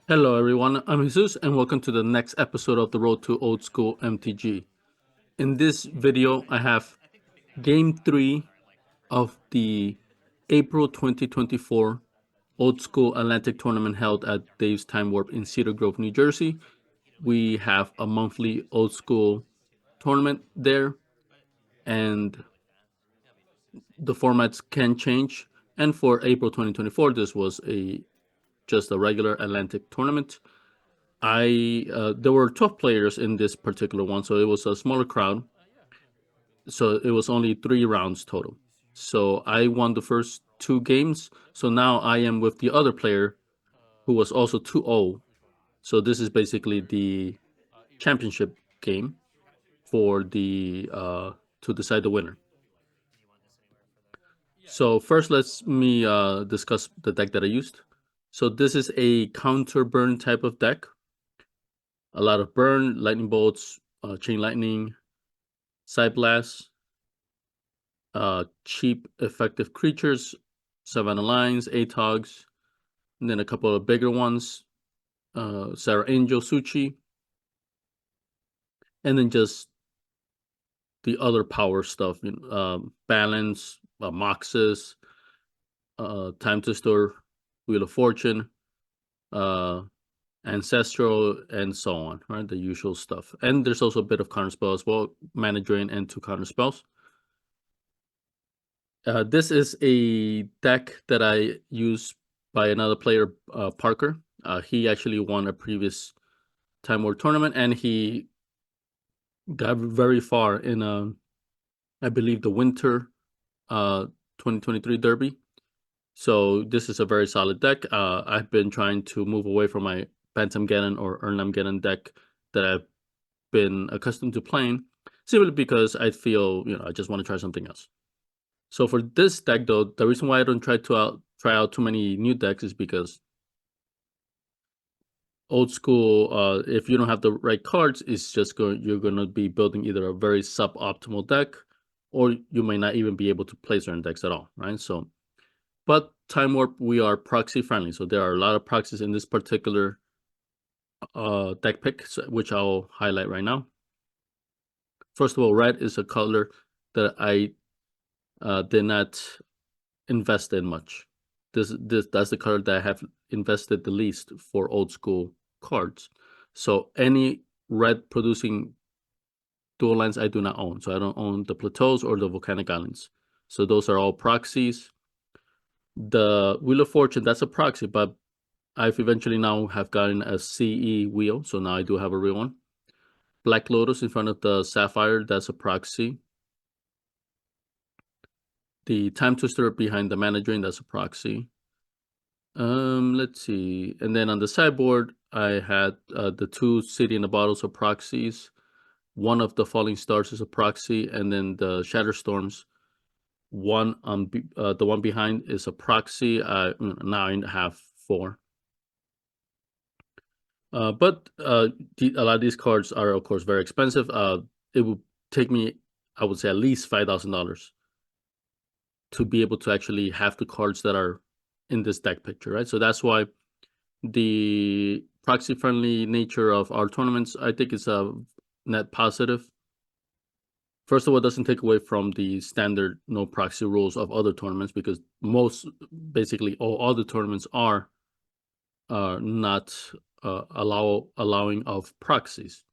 Hello, everyone. I'm Jesus, and welcome to the next episode of the Road to Old School MTG. In this video, I have Game 3 of the April 2024 Old School Atlantic Tournament held at Dave's Time Warp in Cedar Grove, New Jersey. We have a monthly Old School tournament there, and the formats can change. And for April 2024, this was just a regular Atlantic tournament. There were 12 players in this particular one, so it was a smaller crowd. So it was only 3 rounds total. So I won the first 2 games. So now I am with the other player who was also 2-0. So this is basically the championship game for the to decide the winner. So first, let's me discuss the deck that I used. So this is a counter burn type of deck. A lot of burn, lightning bolts, chain lightning, side blast, cheap effective creatures, Savannah Lines, Atogs, and then a couple of bigger ones, Sarah Angel, Suchi, and then just the other power stuff, Balance, Moxes, Time to Store, Wheel of Fortune, Ancestral, and so on, right? The usual stuff. And there's also a bit of counter spell as well, Mana Drain and 2 counter spells. This is a deck that I use by another player, Parker. He actually won a previous Time War tournament, and he got very far in, I believe, the Winter 2023 Derby. So this is a very solid deck. I've been trying to move away from my Bantamgeddon or Urnamgeddon deck that I've been accustomed to playing, simply because I feel, I just want to try something else. So for this deck, though, the reason why I don't try out too many new decks is because old school, if you don't have the right cards, it's just you're gonna be building either a very suboptimal deck, or you may not even be able to play certain decks at all, right? So, but Time Warp, we are proxy friendly, so there are a lot of proxies in this particular deck pick, which I'll highlight right now. First of all, red is a color that I did not invest in much. That's the card that I have invested the least for old school cards. So any red producing dual lands I do not own. So I don't own the Plateaus or the Volcanic Islands. So those are all proxies. The Wheel of Fortune, that's a proxy, but I've eventually now have gotten a CE wheel, so now I do have a real one. Black Lotus in front of the Sapphire, that's a proxy. The Time Twister behind the Mana Drain, that's a proxy. Let's see. And then on the sideboard, I had the 2 City in the Bottles of proxies. One of the Falling Stars is a proxy, and then the Shatter Storms. One on the one behind is a proxy. Now I have 4. But a lot of these cards are, of course, very expensive. It would take me, I would say, at least $5,000 to be able to actually have the cards that are in this deck picture, right? So that's why the proxy friendly nature of our tournaments, I think, is a net positive. First of all, it doesn't take away from the standard no proxy rules of other tournaments, because basically all other tournaments are not allowing of proxies.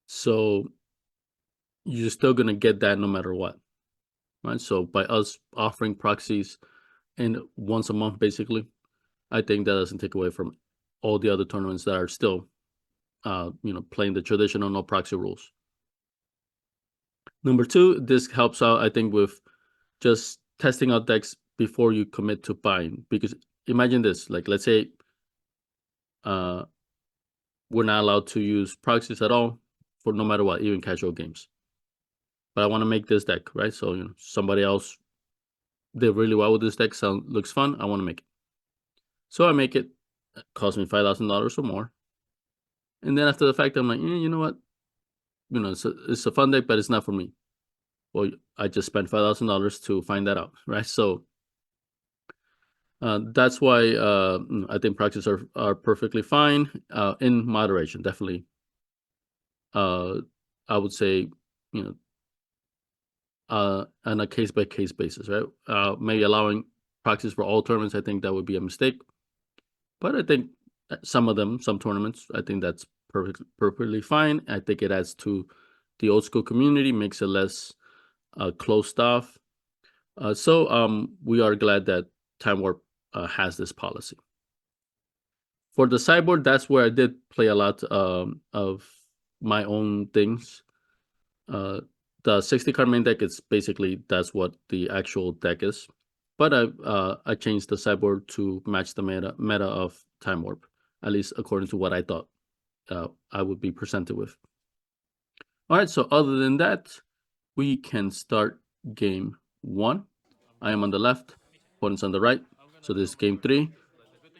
So you're still gonna get that no matter what, right? So by us offering proxies once a month, basically, I think that doesn't take away from all the other tournaments that are still, playing the traditional no proxy rules. Number 2, this helps out, I think, with just testing out decks before you commit to buying. Because imagine this, like, let's say we're not allowed to use proxies at all for no matter what, even casual games. But I want to make this deck, right? So, somebody else did really well with this deck, looks fun, I want to make it. So I make it, cost me $5,000 or more. And then after the fact, I'm like, you know what? It's a fun deck, but it's not for me. Well, I just spent $5,000 to find that out, right? So That's why I think proxies are perfectly fine in moderation. Definitely, I would say, you know, on a case by case basis, right? Maybe allowing proxies for all tournaments, I think that would be a mistake. But I think some tournaments, I think that's perfectly fine. I think it adds to the old school community, makes it less closed off. So we are glad that Time Warp has this policy. For the sideboard, that's where I did play a lot of my own things. The 60 card main deck is basically that's what the actual deck is. But I changed the sideboard to match the meta of Time Warp, at least according to what I thought I would be presented with. All right, so other than that, we can start game 1. I am on the left, opponent's on the right. So this is game 3.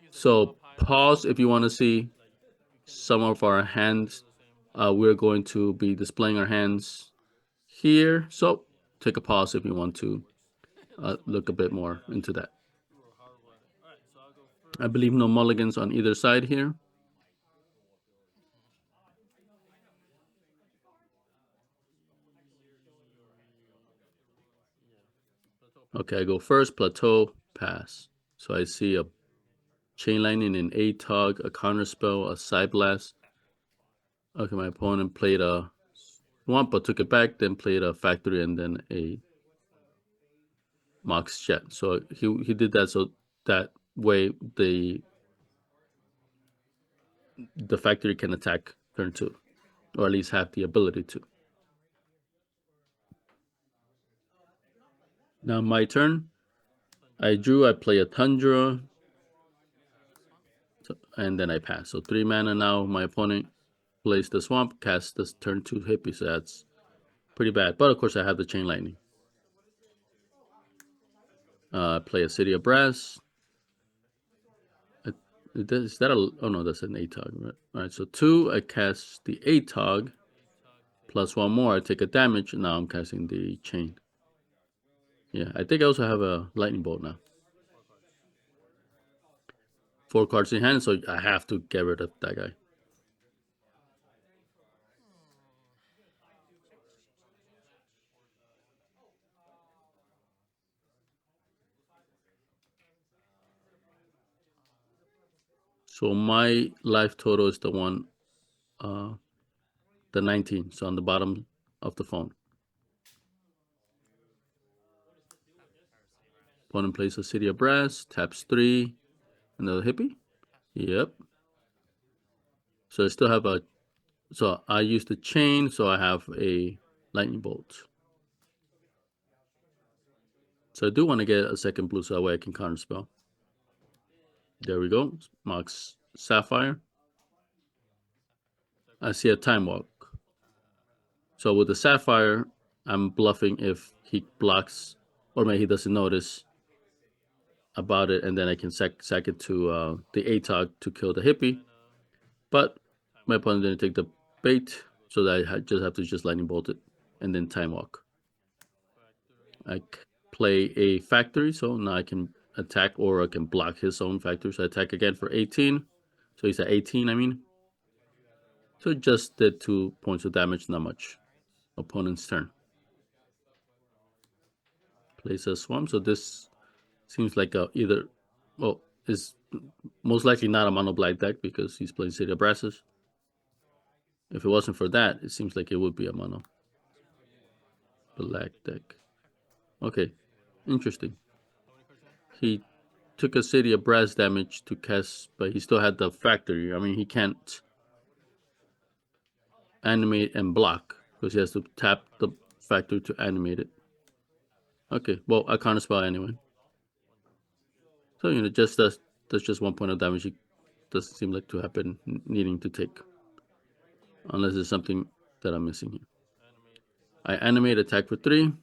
So pause if you want to see some of our hands. We're going to be displaying our hands here. So take a pause if you want to look a bit more into that. I believe no mulligans on either side here. Okay, I go first, plateau, pass. So I see a chain lightning, an ATOG, a counterspell, a side blast. Okay, my opponent played a swamp but took it back, then played a factory and then a Mox Jet. So he did that so that way the factory can attack turn 2, or at least have the ability to. Now my turn. I play a Tundra, and then I pass. So 3 mana now. My opponent plays the swamp, casts this turn 2 hippie, so that's pretty bad. But of course I have the chain lightning. Play a City of Brass. Is that a, oh no, that's an ATOG, right? All right, so 2, I cast the ATOG, plus 1 more, I take a damage, and now I'm casting the chain. Yeah, I think I also have a lightning bolt now. 4 cards in hand, so I have to get rid of that guy. So my life total is the one, the 19. So on the bottom of the phone. Opponent plays a City of Brass, taps 3, another hippie. Yep. So I still have a, so I use the chain, so I have a lightning bolt. So I do want to get a second blue so that way I can counterspell. There we go. Mox Sapphire. I see a Time Walk. So with the Sapphire, I'm bluffing if he blocks, or maybe he doesn't notice about it, and then I can sack it to the ATOG to kill the hippie. But my opponent didn't take the bait, so that I just have to just lightning bolt it, and then Time Walk. I play a factory, so now I can attack, or I can block his own factory. So I attack again for 18. So he's at 18, I mean. So just did 2 points of damage, not much. Opponent's turn. Plays a swamp, so this seems like either, well, is most likely not a mono black deck because he's playing City of Brasses. If it wasn't for that, it seems like it would be a mono black deck. Okay, interesting. He took a City of Brass damage to cast, but he still had the factory. I mean, he can't animate and block because he has to tap the factory to animate it. Okay, well, I can't spell anyway. So, just that's just 1 point of damage he doesn't seem like to have been needing to take. Unless there's something that I'm missing here. I animate attack for 3.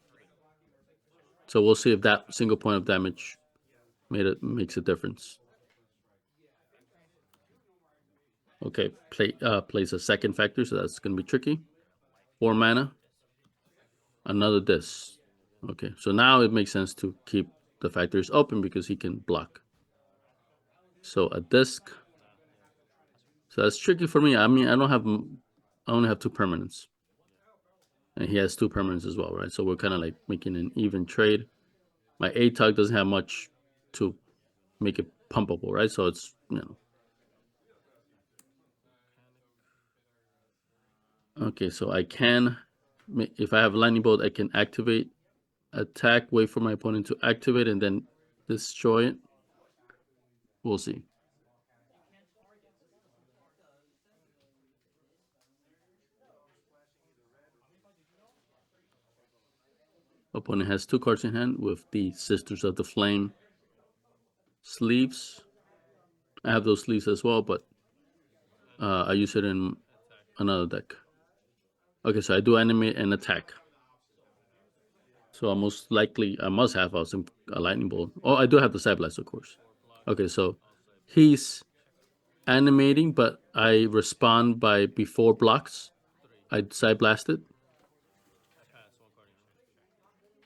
So we'll see if that single point of damage makes a difference. Okay, plays a second factor, so that's going to be tricky. 4 mana. Another this. Okay, so now it makes sense to keep the factories open because he can block. So a disc. So that's tricky for me. I mean, I only have two permanents, and he has two permanents as well, right? So we're kind of like making an even trade. My ATL doesn't have much to make it pumpable, right? So it's, okay. So I can, if I have lightning bolt, I can activate, attack, wait for my opponent to activate, and then destroy it. We'll see. Opponent has two cards in hand with the Sisters of the Flame sleeves. I have those sleeves as well, but I use it in another deck. Okay, so I do animate and attack. So I must have a lightning bolt. Oh, I do have the side blast, of course. Okay, so he's animating, but I respond by before blocks. I side blast it.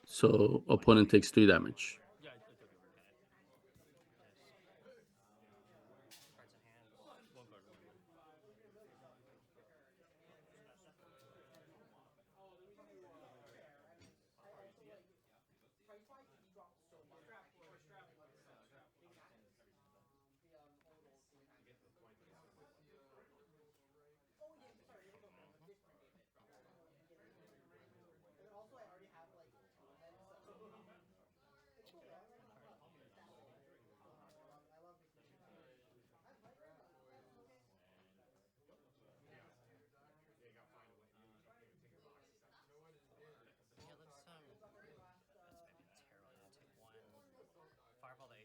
So opponent takes 3 damage.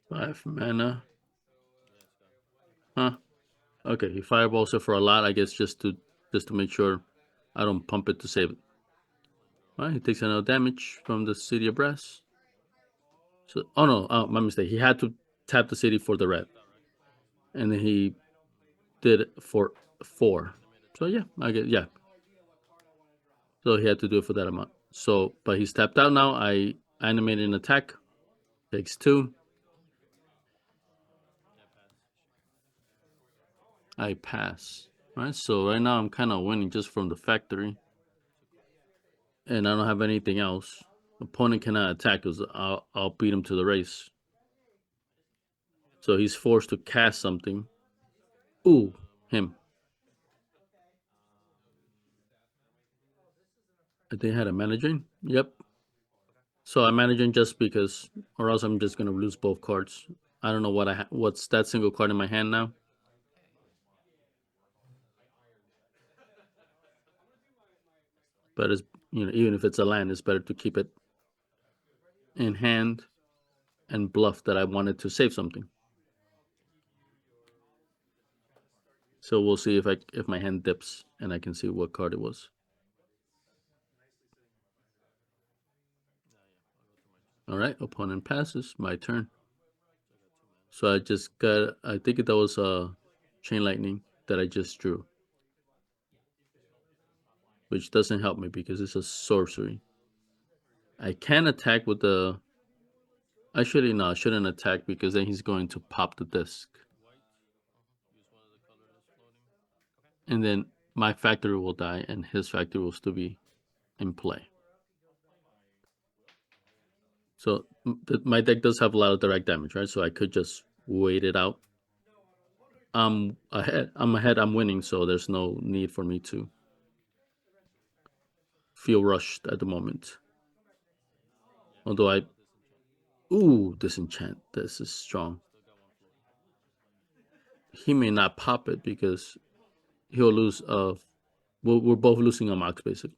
Five mana. Huh. Okay, he fireballs it for a lot, I guess, just to make sure I don't pump it to save it. All right, he takes another damage from the City of Brass. So, oh no, my mistake. He had to tap the city for the red, and then he did it for 4. So yeah, I get yeah. So he had to do it for that amount. So, but he's tapped out now. I animate an attack. Takes 2. I pass. All right. So right now I'm kind of winning just from the factory, and I don't have anything else. Opponent cannot attack because I'll beat him to the race. So he's forced to cast something. Ooh, him. I think I had a managing. Yep. So I'm managing just because, or else I'm just gonna lose both cards. I don't know what's that single card in my hand now. But it's, even if it's a land, it's better to keep it in hand and bluff that I wanted to save something. So we'll see if my hand dips and I can see what card it was. All right, opponent passes. My turn. So I think that was a chain lightning that I just drew, which doesn't help me because it's a sorcery. I can attack with the. Actually, no, I shouldn't attack because then he's going to pop the disc. And then my factory will die and his factory will still be in play. So my deck does have a lot of direct damage, right? So I could just wait it out. I'm ahead. I'm winning, so there's no need for me to feel rushed at the moment. Although disenchant. This is strong. He may not pop it because he'll lose. We're both losing a mox basically.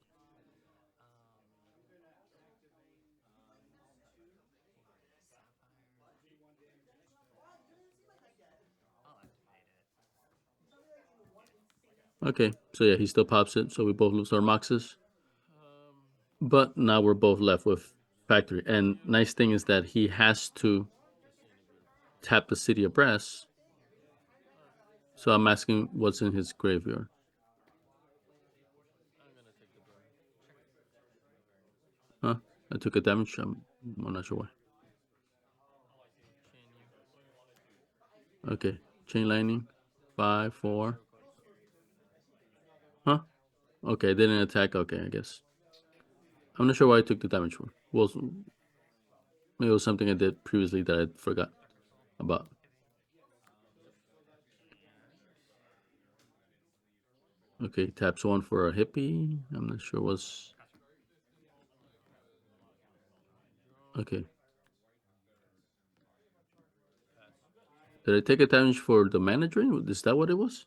Okay, so yeah, he still pops it, so we both lose our moxes. But now we're both left with factory. And nice thing is that he has to tap the City of Brass. So I'm asking what's in his graveyard. Huh? I took a damage. I'm not sure why. Okay. Chain lightning. 5, 4. Huh? Okay, didn't attack. Okay, I guess. I'm not sure why I took the damage for. Well, maybe it was something I did previously that I forgot about. Okay, taps 1 for a hippie. I'm not sure what's. Okay. Did I take a damage for the mana drain? Is that what it was?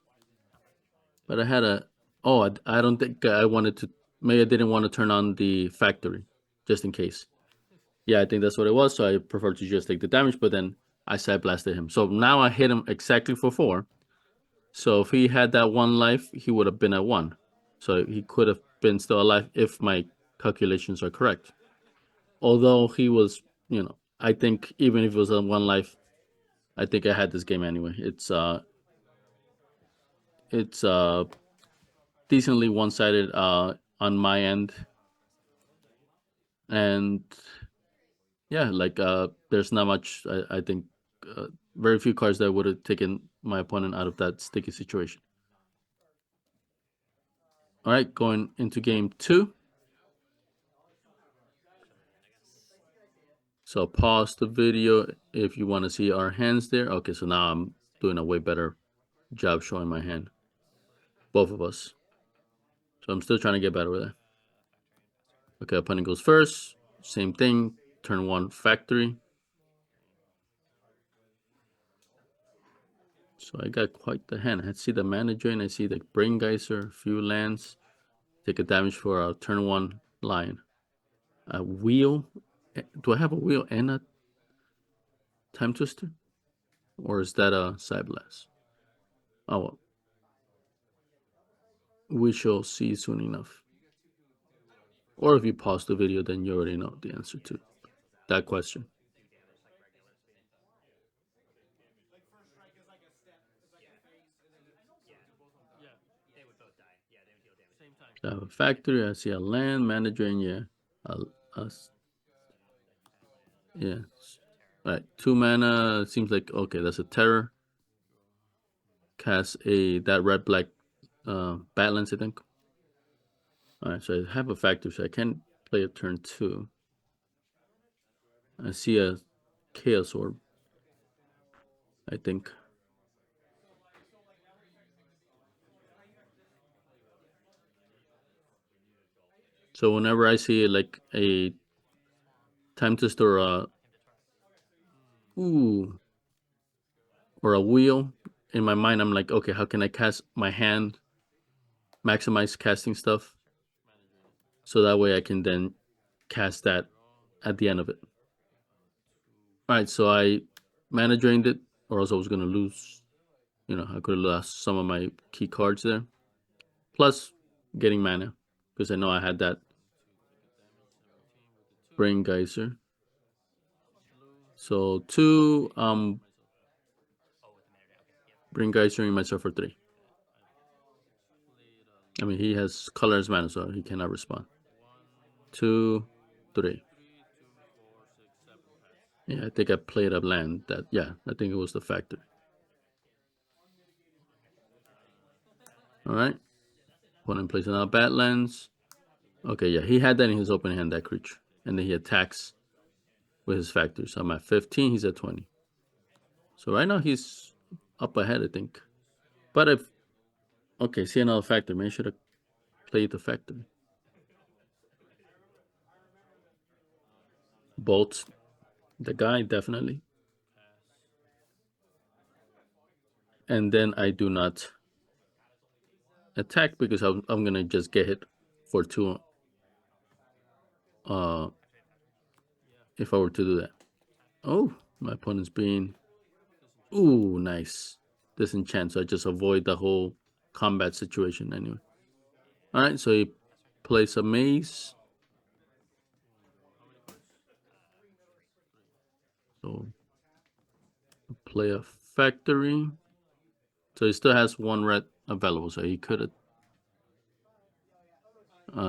But I had a. Oh, I don't think I wanted to. Maybe I didn't want to turn on the factory, just in case. Yeah, I think that's what it was. So I prefer to just take the damage, but then I side blasted him. So now I hit him exactly for 4. So if he had that 1 life, he would have been at 1. So he could have been still alive if my calculations are correct. Although he was, I think even if it was on 1 life, I think I had this game anyway. It's decently one-sided on my end, and yeah, like there's not much. I think very few cards that would have taken my opponent out of that sticky situation. All right, going into game 2. So pause the video if you want to see our hands there. Okay, so now I'm doing a way better job showing my hand. Both of us. So I'm still trying to get better with that. Okay, opponent goes first. Same thing. Turn 1 factory. So I got quite the hand. I see the mana drain. I see the brain geyser, a few lands. Take a damage for a turn 1 lion. A wheel. Do I have a wheel and a time twister? Or is that a side blast? Oh well. We shall see soon enough. Or if you pause the video, then you already know the answer to that question. So I have a factory. I see a land, mana drain. Yeah. Yeah. All right. 2 mana. Seems like okay. That's a terror. Cast that red black balance. I think. All right. So I have a factory. So I can play a turn 2. I see a chaos orb. I think. So whenever I see like a time twister or a wheel in my mind, I'm like, okay, how can I cast my hand, maximize casting stuff, so that way I can then cast that at the end of it. All right, so I mana drained it, or else I was gonna lose. I could have lost some of my key cards there. Plus, getting mana because I know I had that brain geyser. So 2 brain geysering myself for 3. I mean, he has colorless mana, so he cannot respond. 2, 3. Yeah, I think I played a land that, yeah, I think it was the factor. All right. Opponent plays another Badlands. Okay, yeah, he had that in his open hand, that creature. And then he attacks with his factors. I'm at 15, he's at 20. So right now he's up ahead, I think. But if, okay, see another factor. Maybe I should have played the factor. Bolts the guy, definitely. And then I do not attack because I'm going to just get hit for 2 if I were to do that. Oh, my opponent's being. Ooh, nice. Disenchant, so I just avoid the whole combat situation anyway. Alright, so he plays a maze. So play a factory. So he still has 1 red available, so he could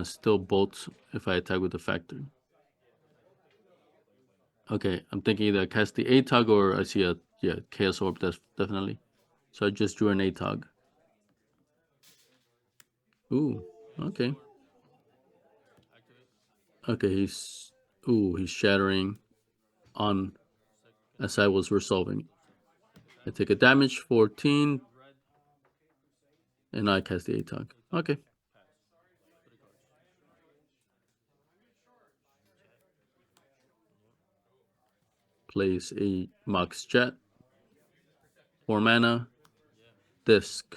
still bolt if I attack with the factory. Okay, I'm thinking either I cast the A tug or I see a Chaos Orb, definitely. So I just drew an ATOG. Ooh, okay. Okay, he's shattering on as I was resolving. I take a damage 14 and I cast the ATOG. Okay. Plays a Mox Jet. 4 mana. Disc.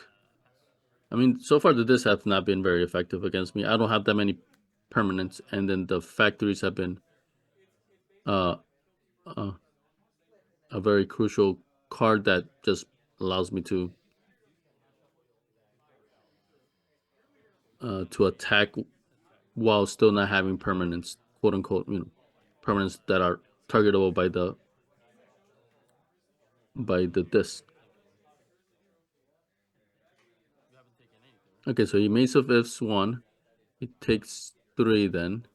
I mean, so far the discs have not been very effective against me. I don't have that many permanents, and then the factories have been uh, uh, a very crucial card that just allows me to attack while still not having permanents, quote unquote, permanents that are targetable by the disc. Okay, so he Mace of Ifs 1. It takes 3 then.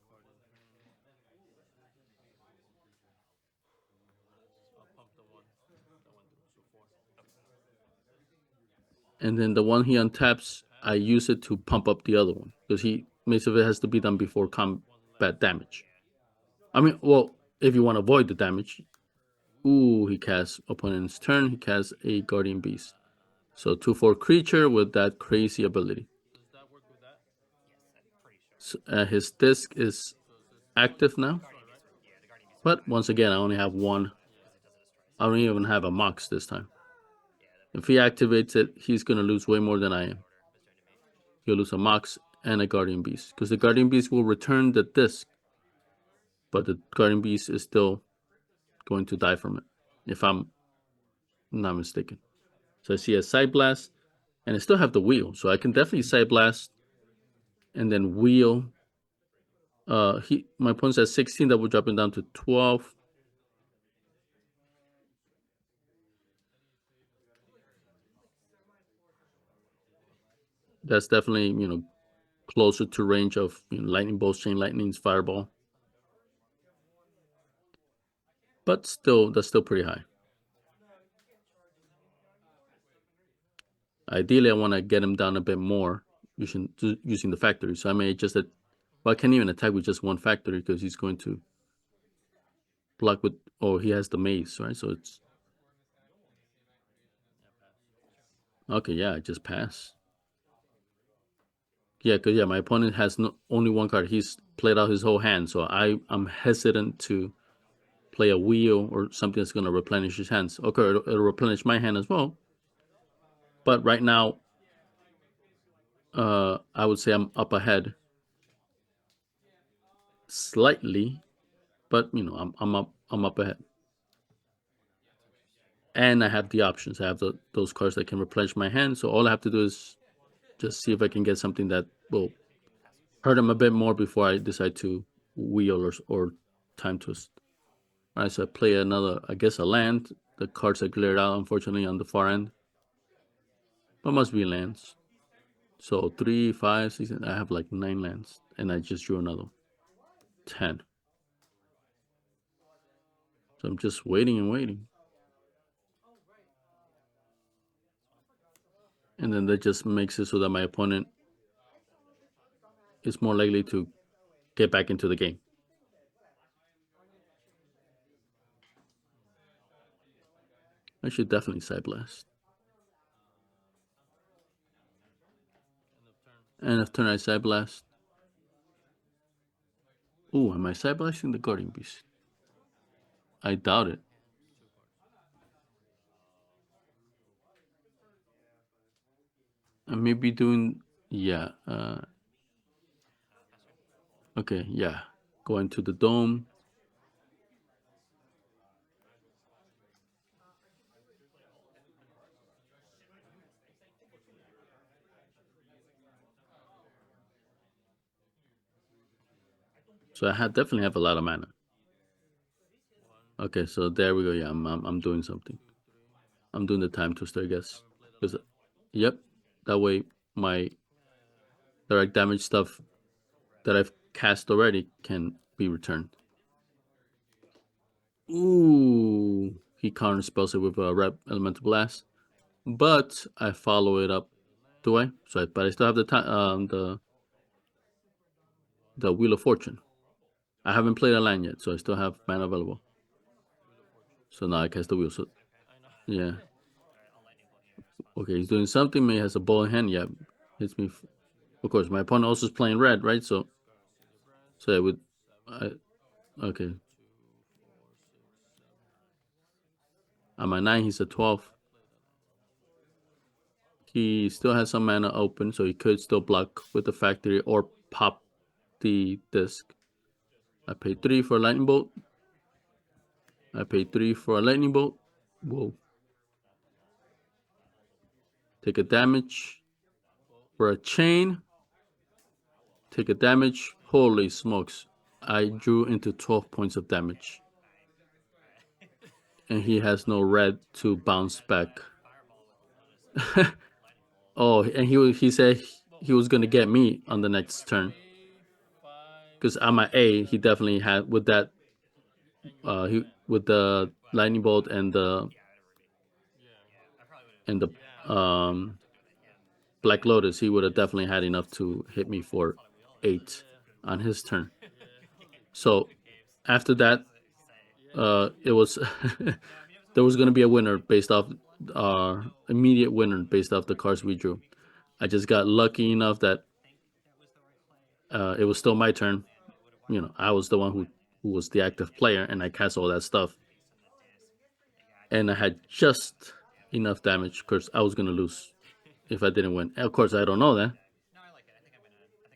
And then the one he untaps, I use it to pump up the other one. Because Mace of It has to be done before combat damage. I mean, well, if you want to avoid the damage. Ooh, he casts opponent's turn. He casts a Guardian Beast. So 2/4 creature with that crazy ability. So, his disc is active now. But once again, I only have one. I don't even have a Mox this time. If he activates it, he's going to lose way more than I am. He'll lose a Mox and a Guardian Beast. Because the Guardian Beast will return the disc. But the Guardian Beast is still going to die from it. If I'm not mistaken. So I see a Side Blast. And I still have the wheel. So I can definitely Side Blast. And then wheel. My opponent's at 16. That will drop him down to 12. That's definitely, closer to range of lightning bolts, chain lightnings, fireball. But still, that's still pretty high. Ideally, I want to get him down a bit more using the factory. So I may just I can't even attack with just one factory because he's going to block with. Oh, he has the mace, right? So it's okay. Yeah, I just pass. Yeah, because my opponent has only one card. He's played out his whole hand, so I'm hesitant to play a wheel or something that's going to replenish his hands. Okay, it'll replenish my hand as well. But right now, I would say I'm up ahead slightly, but I'm up ahead, and I have the options. I have those cards that can replenish my hand. So all I have to do is just see if I can get something that will hurt him a bit more before I decide to wheel or time twist. All right, so I play another, I guess, a land. The cards are cleared out, unfortunately, on the far end, but must be lands. So 3, 5, 6. I have like 9 lands, and I just drew another 10. So I'm just waiting and waiting. And then that just makes it so that my opponent is more likely to get back into the game. I should definitely Side Blast. And if turn I Side Blast. Ooh, am I Side Blasting the Guardian Beast? I doubt it. I may be doing, yeah. Okay, yeah. Going to the dome. So I definitely have a lot of mana. Okay, so there we go. Yeah, I'm doing something. I'm doing the time twister, I guess. Because, yep, that way my direct damage stuff that I've cast already can be returned. Ooh, he counter spells it with a Rep Elemental Blast. but I follow it up. Do I? But I still have the Wheel of Fortune. I haven't played a land yet, so I still have mana available. So now I cast the wheel. So yeah. Okay, he's doing something. Maybe has a ball in hand. Yeah, hits me. Of course, my opponent also is playing red, right? So I would. Okay. I'm a 9. He's a 12. He still has some mana open, so he could still block with the factory or pop the disc. I paid 3 for a lightning bolt. I paid 3 for a lightning bolt. Whoa. Take a damage for a chain. Take a damage. Holy smokes. I drew into 12 points of damage. And he has no red to bounce back. Oh, and he said he was gonna get me on the next turn. Because I'm at A, he definitely had with that with the lightning bolt and the Black Lotus, he would have definitely had enough to hit me for 8 on his turn. So after that, it was there was gonna be a winner based off immediate winner based off the cards we drew. I just got lucky enough that it was still my turn. You know, I was the one who was the active player, and I cast all that stuff, and I had just enough damage because I was gonna lose if I didn't win. Of course, I don't know that,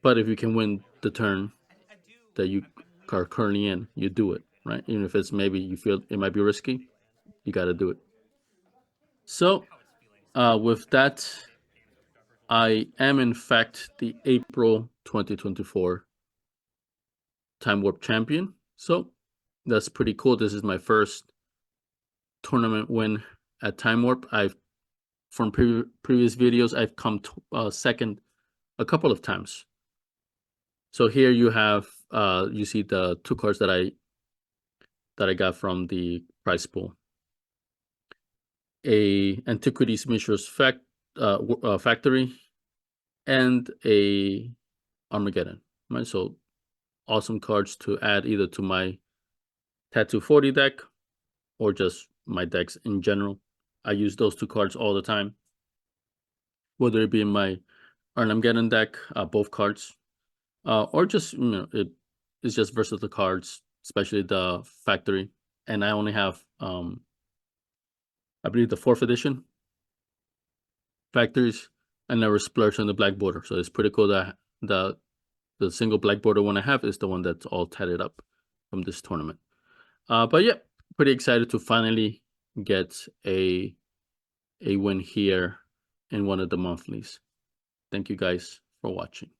but if you can win the turn that you are currently in, you do it, right? Even if it's maybe you feel it might be risky, you got to do it. So, with that, I am in fact the April 2024 Time Warp champion. So, that's pretty cool. This is my first tournament win at Time Warp. I've from previous videos, I've come second a couple of times. So here you have you see the 2 cards that I got from the prize pool. A Antiquities Mishra's Factory and a Armageddon. Right, so awesome cards to add either to my Tattoo 40 deck or just my decks in general. I use those 2 cards all the time, whether it be in my Armageddon deck, both cards, or just it's just versatile cards, especially the Factory. And I only have I believe the 4th edition factories. I never splurge on the black border, so it's pretty cool that the single black border one I have is the one that's all tatted up from this tournament. But yeah, pretty excited to finally get a win here in one of the monthlies. Thank you guys for watching.